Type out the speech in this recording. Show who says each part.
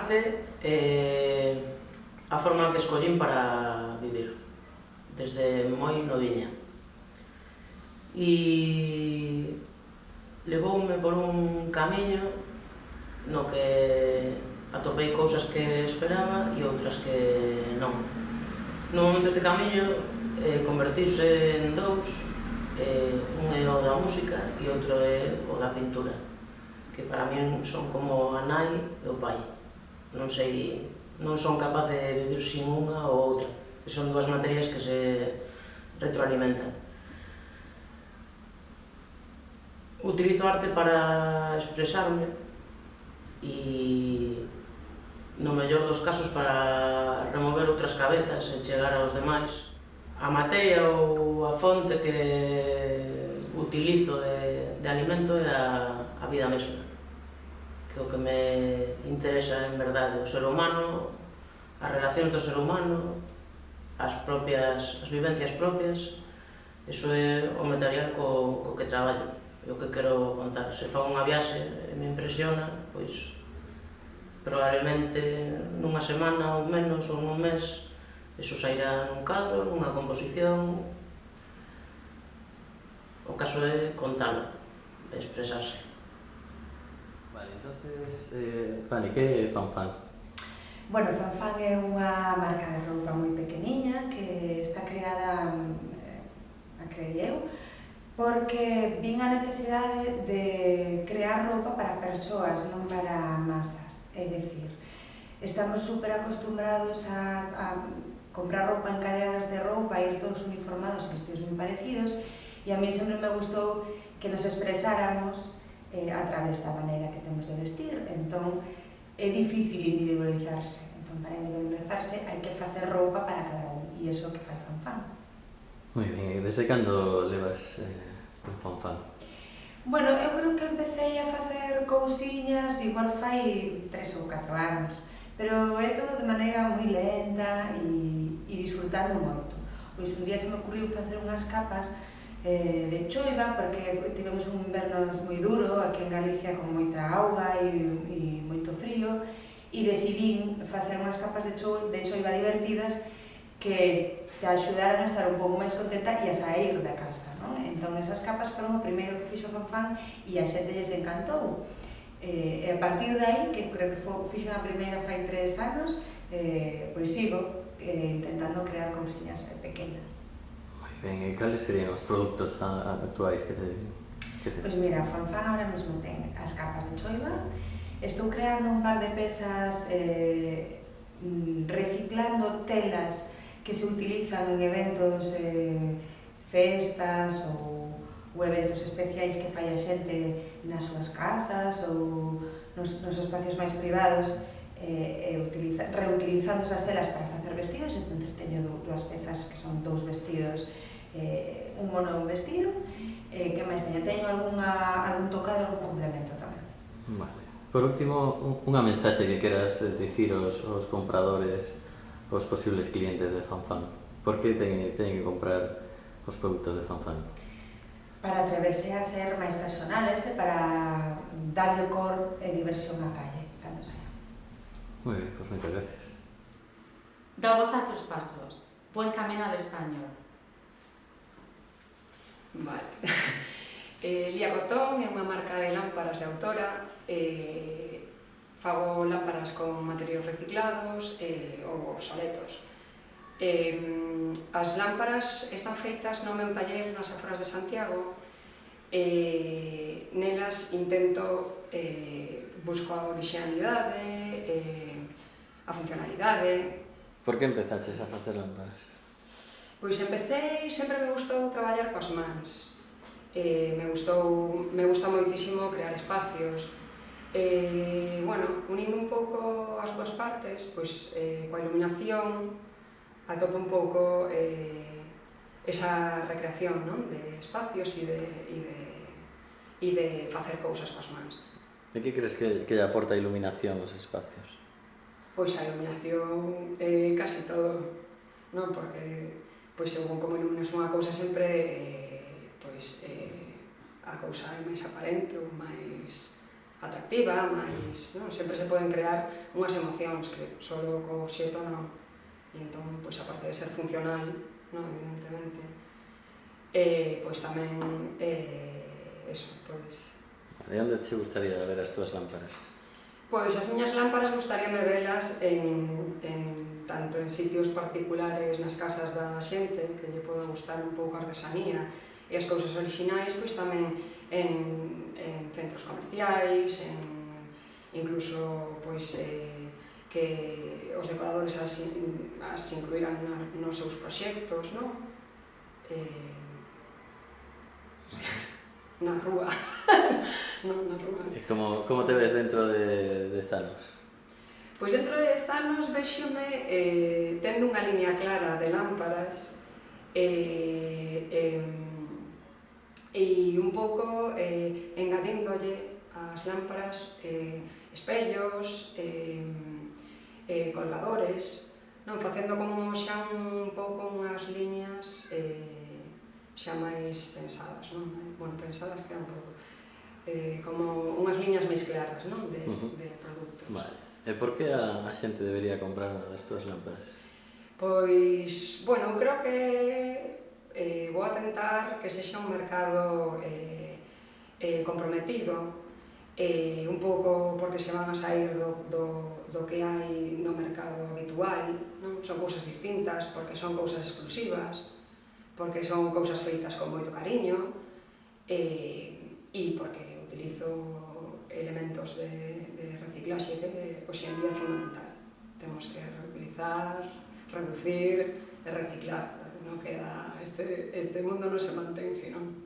Speaker 1: arte é a forma que escollín para vivir, desde moi noviña. E levoume por un camiño no que atopei cousas que esperaba e outras que non. No momento este camiño convertiuse en dous, un é o da música e outro é o da pintura, que para min son como a nai e o pai. Non sei, non son capaz de vivir sin unha ou outra, que son dúas materias que se retroalimentan. Utilizo arte para expresarme e, no mellor dos casos, para remover outras cabezas e chegar aos demais. A materia ou a fonte que utilizo de alimento é a vida mesma, que é o que me interesa en verdade, o ser humano, as relacións do ser humano, as vivencias propias. Iso é o material co que traballo, é o que quero contar. Se fago unha viaxe e me impresiona, pois probablemente nunha semana ou menos ou nun mes iso sairá nun cadro, nunha composición. O caso é contalo, expresarse.
Speaker 2: Vale, entonces, Fanny, que é Fanfan?
Speaker 3: Bueno, Fanfan é unha marca de roupa moi pequeniña que está creada, a creei eu, porque vin a necesidade de crear roupa para persoas, non para masas. É dicir, estamos super acostumbrados a comprar roupa en cadenas de roupa e ir todos uniformados, vestidos moi parecidos, e a mí sempre me gustou que nos expresáramos a través da maneira que temos de vestir. Entón, é difícil individualizarse. Entón, para individualizarse hai que facer roupa para cada un, e iso que fai Fanfan.
Speaker 2: Moi ben, e desde cando levas un Fanfan?
Speaker 3: Bueno, eu creo que empecé a facer cousiñas igual fai 3 ou 4 anos, pero é todo de maneira moi lenta e disfrutando moito. Pois un día se me ocurriu facer unhas capas de choiva, porque tivemos un inverno moi duro aquí en Galicia con moita auga e moito frío, e decidín facer unhas capas de choiva divertidas que te axudaran a estar un pouco máis contenta e a sair da casa, non? Entón, esas capas foron o primeiro que fixo Fanfan e a xente lles encantou. E a partir de aí, que creo que fixen a primeira fai 3 anos, pois sigo intentando crear cousiñas pequenas.
Speaker 2: Moi ben, e cales serían os produtos actuais que tes?
Speaker 3: Pois mira, Fanfan ahora mesmo ten as capas de choiva. Estou creando un par de pezas reciclando telas que se utilizan en eventos, festas ou eventos especiais que fai a xente nas súas casas ou nos espacios máis privados, reutilizando esas telas para facer vestidos. Entón, teño dúas pezas que son 2 vestidos, un mono e un vestido. Que máis teño? Teño algún tocado e algún complemento tamén.
Speaker 2: Vale. Por último, unha mensaxe que queras dicir aos compradores, aos posibles clientes de Fanfan. Por que teñen que comprar os produtos de Fanfan?
Speaker 3: Para atreverse a ser máis personales e para darlle cor e diversión á calle, cando saia.
Speaker 2: Moi ben, pois moitas gracias.
Speaker 4: Da voz a tus pasos. Buen camino al español.
Speaker 5: Vale. Lía Cotón é unha marca de lámparas de autora. Fago lámparas con materiais reciclados ou obsoletos. As lámparas están feitas no meu taller nas aforas de Santiago. Nelas intento busco a originalidade, a funcionalidade.
Speaker 2: Por que empezaches a facer lámparas?
Speaker 5: Pois empecé, sempre me gustou traballar coas mans. Me gusta moitísimo crear espacios. Bueno, unindo un pouco as dúas partes, pois coa iluminación atopo un pouco esa recreación, non? De espacios e de facer cousas coas mans.
Speaker 2: E que crees que lle aporta a iluminación aos espacios?
Speaker 5: Pois a iluminación é casi todo, non? Porque pois según como iluminas unha cousa sempre pois a cousa é máis aparente ou máis atractiva, máis, non? Sempre se poden crear unhas emocións que solo co obxeto non. E entón, pois, aparte de ser funcional, non, evidentemente, pois tamén, eso, pois...
Speaker 2: E onde te gustaría ver as túas lámparas?
Speaker 5: Pois as miñas lámparas gustaríame velas tanto en sitios particulares nas casas da xente, que lle poda gustar un pouco a artesanía e as cousas orixinais, pois tamén en centros comerciais, incluso pois, que os decoradores as incluíran nos seus proxectos, non? Na rúa. Non, na rúa.
Speaker 2: E como te ves dentro de 10 anos?
Speaker 5: Pois dentro de 10 anos véxome tendo unha liña clara de lámparas e un pouco engadíndolle ás lámparas espellos, colgadores, non, facendo como xa un pouco unhas liñas xa máis pensadas, non? Bueno, pensadas que un pouco como unhas liñas máis claras, non? De produtos.
Speaker 2: Vale. E por que a xente debería comprar unha das túas lámparas?
Speaker 5: Pois, bueno, eu creo que vou a tentar que sexa un mercado comprometido, un pouco porque se van a sair do que hai no mercado habitual, non? Son cousas distintas, porque son cousas exclusivas, porque son cousas feitas con moito cariño e porque utilizo elementos de reciclaxe que hoxe en día é fundamental. Temos que reutilizar, reducir e reciclar. Non queda, este mundo non se mantén, senón